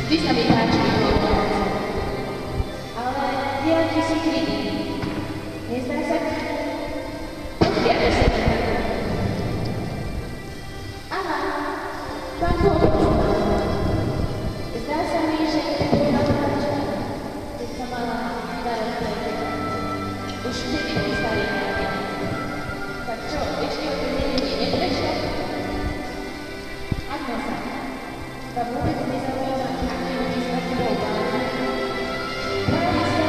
Vždy sa mi páči vyvolať práce. Ale dielky sú krytí. Nezdá sa ti? Odviaľ sa ti. Aha, pán Polovec. Zdá sa mi, že je to natáča, keď sa mala staré plete. Už vtedy bol starý nápad. Tak čo, ešte o to menenie neprešlo? Agnesa, ta vôbec nezaujíma, aké ľudí sa tebou báli. Báli sa,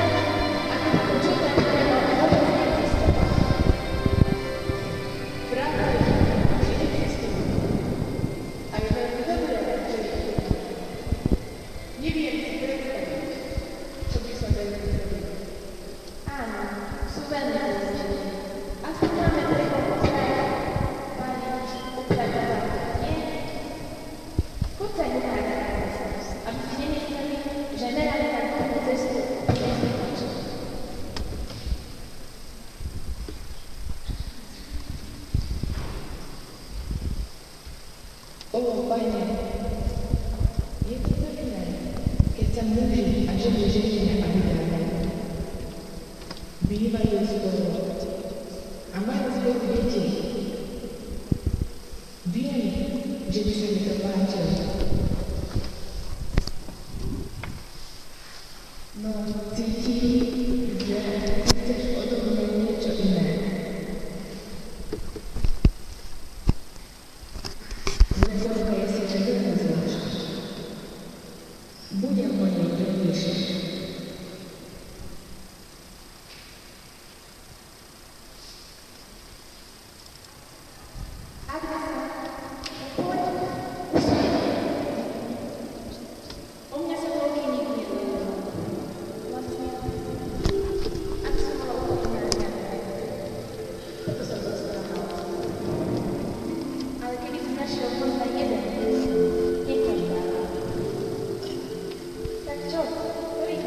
ako to počúta, ktorého vôbec neexistovalo. Pravda je, že existujú. A je veľmi dobré, že existujú. Neviem si predstaviť, čo by som veľmi zrobil. Áno, sú veľmi dôležité. Aspoň máme treba pozdravať, pániť, upratovať, nie? Poď sa nenájsť, aby si nemysleli, že neráme tak dlhú cestu a nezvykačí. Pane, je to pekné, keď sa muži a ženy ženia a vydávajú. Bývajú spolu a majú spolu deti. Viem, že by sa mi to páčilo. No, cítim, že chceš odo mňa niečo iné. Nezaujímaj si, že jedno zvlášť. Budem o nej premýšľať. Agnesa, poď, usmej. O mňa sa toľký nikto nezaujímal. Vlastne, ak som mala úplne rád, toto som dostala. Ale keby som našiel možno jeden, nekaždá. Tak čo, príď.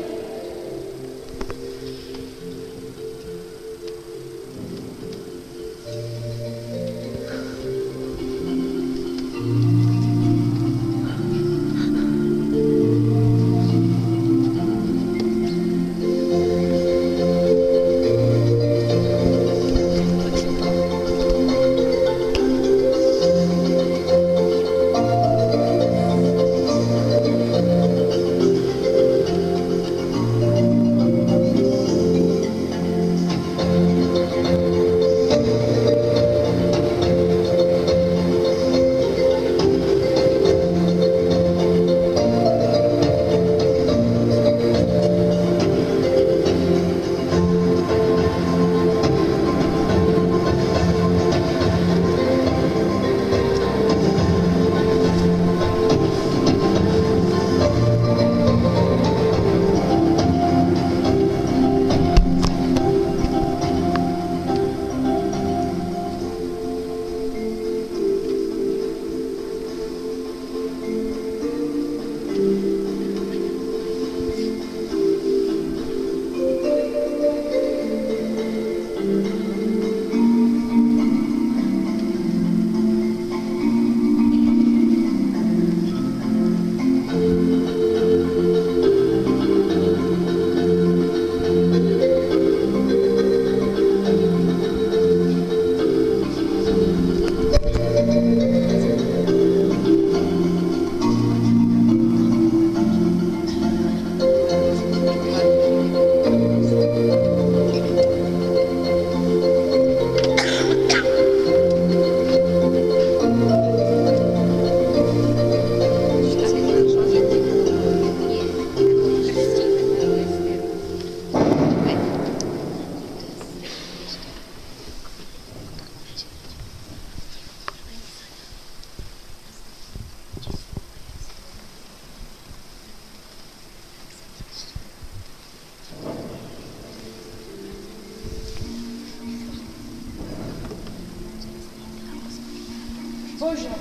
Bože,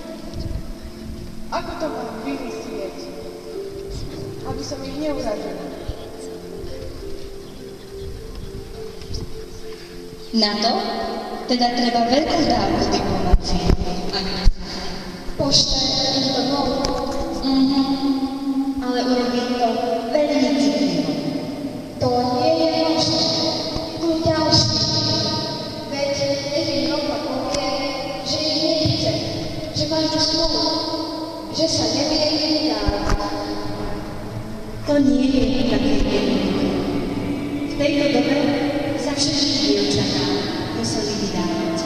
ako to mám vymyslieť, aby som ich neurazila? Na to teda treba veľkú dávku diplomácie. Pošta je to bol. Ale urobil To nie je také jednoduché. V tejto dobe sa všetky dievčatá museli vydávať.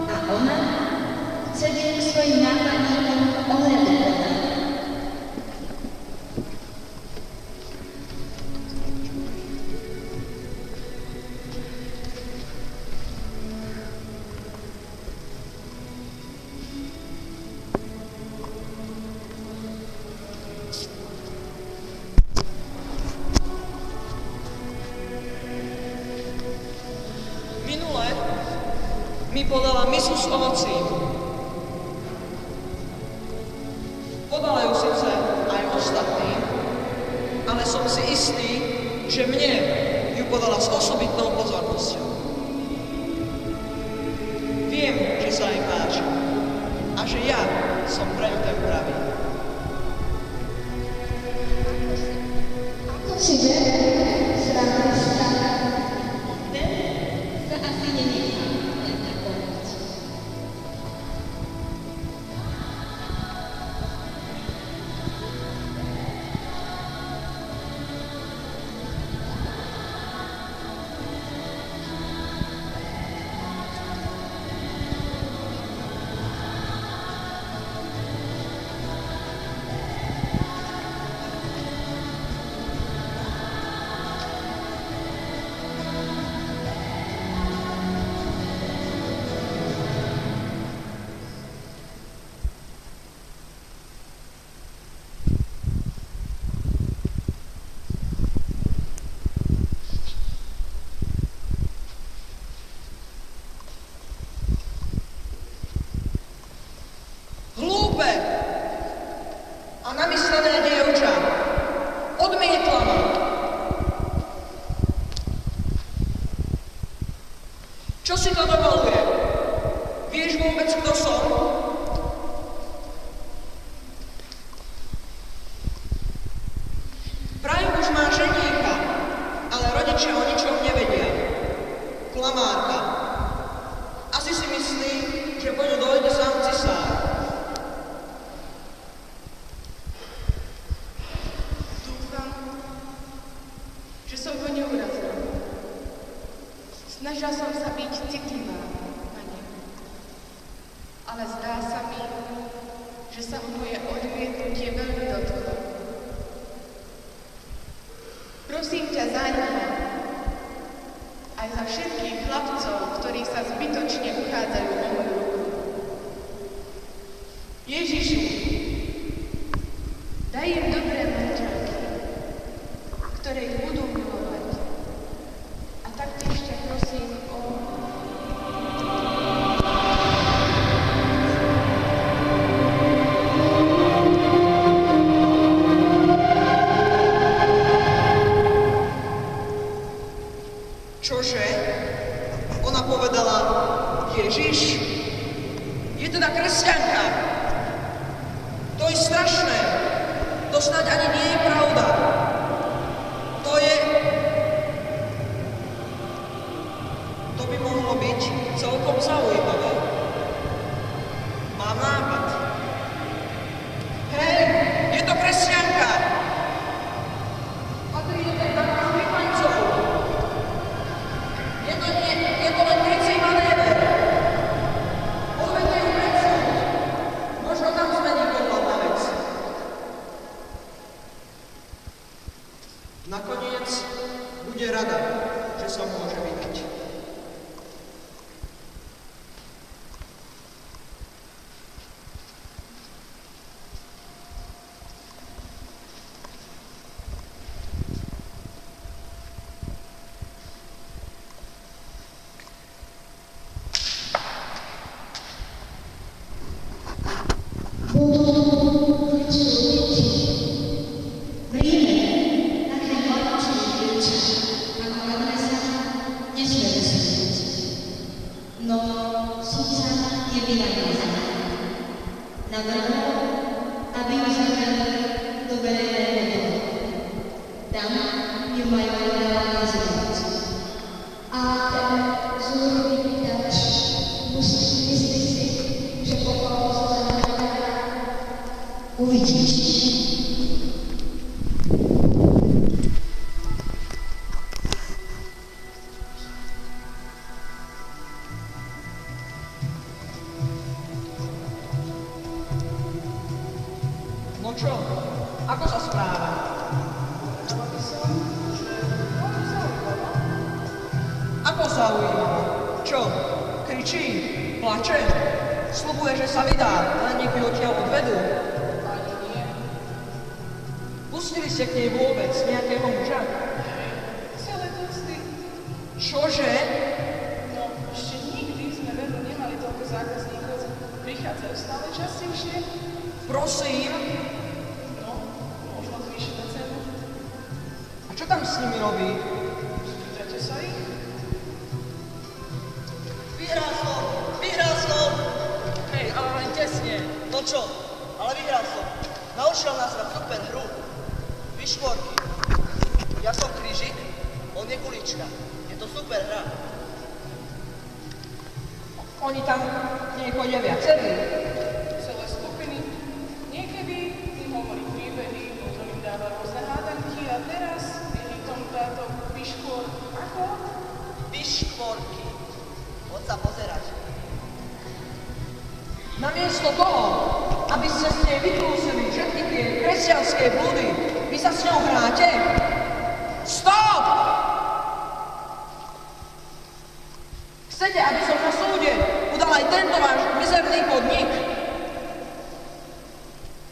A ona sedie k svojim nápadníkom ohľaduplná. Minule mi podala misu s ovocím. Podala ju síce aj ostatným, ale som si istý, že mne ju podala s osobitnou pozornosťou. Viem, že sa jej páči a že ja som pre ňu ten pravý. Ako si ver, sranda stále. Ver sa asi nenechá len tak povedať. Hlúpe a namyslené dievča odmietla ma. Čo si to dovoluje? Vieš vôbec, kto som? Vraj už má ženíka, ale rodičia o ničom nevedia. Klamárka. Asi si myslí, že po ňu dojde sám cisár. Že som ho neurazila. Snažila som sa byť citlivá na ne. Ale zdá sa mi, že sa ho moje odmietnutie veľmi dotklo. Prosím ťa za ním, aj za všetkých chlapcov, ktorí sa zbytočne uchádzajú o moju ruku. Ježišu, daj im dobré manželky, ktoré ich budú milovať. A taktiež ťa prosím o... Čože? Ona povedala, Ježiš, je teda kresťanka. To je strašné. To snáď ani nie je pravda. To by mohlo byť celkom zaujímavé. Mám nápad. Hej, je to kresťanka. Patrí do tej damáčky paňcov. Je to len krycí manéver. Odvedte ju pred súd. Možno tam zmení pohľad na vec. Nakoniec bude rada, že sa môže vydať. No, sudca je vynagrodený. Navrhol, aby ju zavreli do verejného domu. Tam ju majú realizovať. A ten zúrodný pýtač musí myslieť si, že pokol zostane. Uvidíš. zaujíma? Čo? Kričí? Plače? Sľubuje, že sa vydá, len nech ju odtiaľ odvedú. Ani nie. Pustili ste k nej vôbec nejakého muža? Celé tosty. Čože? No, ešte nikdy sme veru nemali toľko zákazníkov. Prichádzajú stále častejšie. Prosím. No, možno zvýšiť na cenu. A čo tam s nimi robí? Spýtajte sa ich. Vyhral som! Vyhral som! Hej, ale len tesne. No čo? Ale vyhral som. Naučil nás na super hru. Vyšporky. Ja som krížik, on je kulička. Je to super hra. Oni tam nechodia viacerí. Celé skupiny. Niekedy im hovorí príbehy, potom im dáva rôzne hádanky a teraz je hitom táto piškôr. Ako? Vyšporky. Poď sa pozerať. Namiesto toho, aby ste z nej vytrúsili všetky tie kresťanské blúdy, vy sa s ňou hráte? Stop! Chcete, aby som na súde udal aj tento váš mizerný podnik?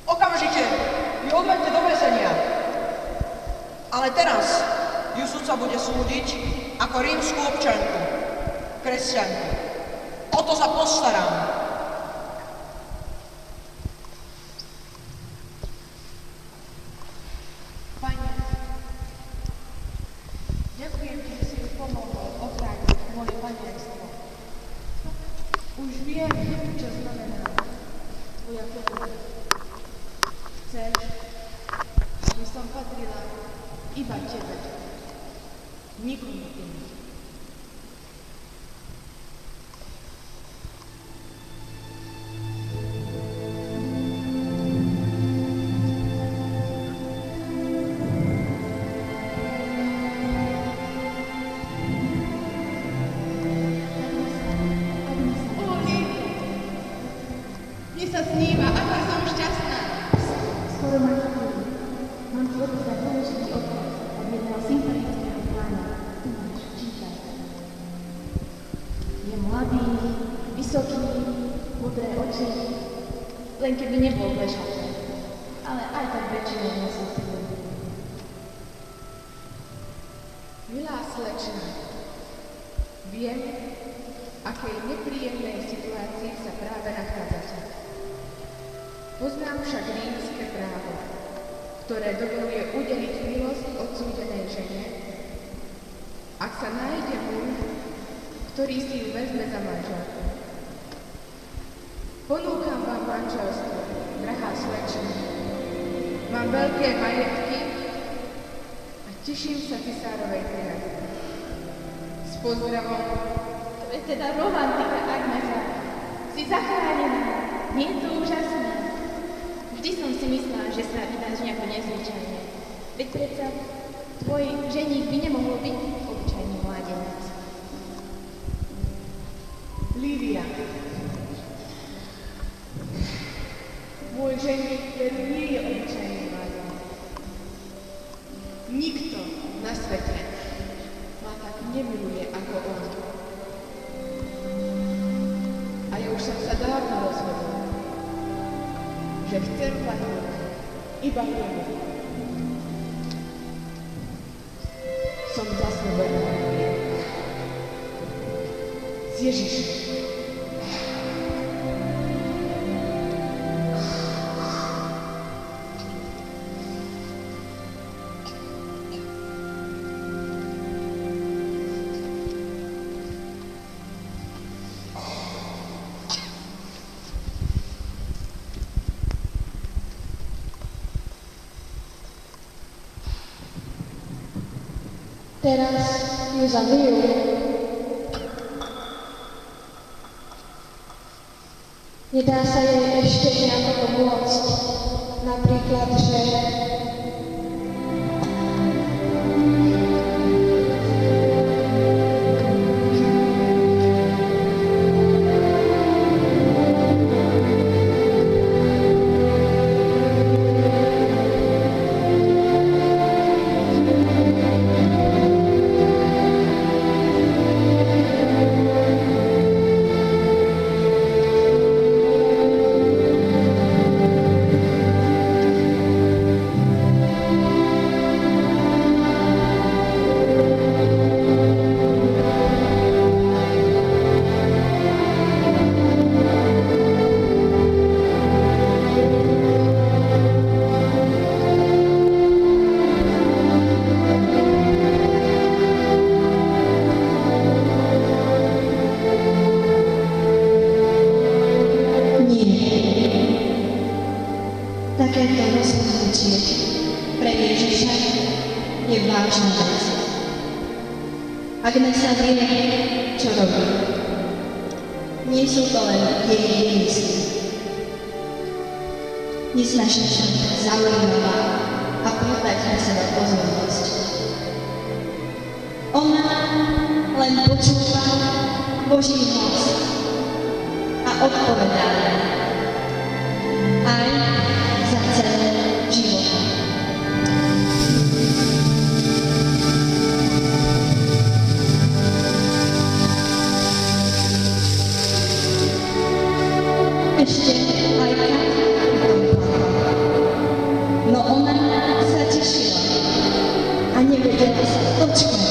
Okamžite ju odvedte do väzenia. Ale teraz ju sudca bude súdiť ako rímsku občanku, kresťanku. O to sa postarám. Pane, ďakujem ti, že si mi pomohol ochrániť moje panenstvo. Už viem, čo znamená tvoja pokoja. Chceš, aby som patrila iba tebe, nikomu inému. Mne sa sníva, aká som šťastná. Skoro ma chvíľu. Mám ti odovzdať dôležitý odkaz od jedného sympatického pána. Tu máš, čítaj. Je mladý, vysoký, modré oči, len keby nebol plešatý. Ale aj tak väčšinou nosí silu. Milá slečna, viem, akej nepríjemnej situácii sa práve nachádzate. Poznám však rímske právo, ktoré dovoluje udeliť milosť odsúdenej žene, ak sa nájde muž, ktorý si ju vezme za manželku. Ponúkam vám manželstvo, drahá slečna. Mám veľké majetky a teším sa cisárovej priazne. S pozdravom, To je teda romantika, Agnesa. Si zachránená. Nie je to úžasné. Vždy som si myslela, že sa vydáš nejako nezvyčajne. Veď predsa tvoj ženík by nemohol byť obyčajný mládenec. Lívia. Môj ženík veru nie je obyčajný mládenec. Nikto na svete ma tak nemiluje ako on. A ja už som sa dávno rozhodol, že chcem patriť iba jemu. Som zasľúbená s Ježišom. Teraz ju zabijú. Nedá sa jej ešte nejako pomôcť. Napríklad, že Ježiša je vážna vec. Agnesa vie, čo robí. Nie sú to len jej výmysly. Nesnaží sa byť zaujímavá a pýtať na seba pozornosť. Ona len počúva Boží hlas a odpovedá aj za celé života. Ešte aj Katka pri tom plakala. No ona sa tešila a nevedela sa dočkať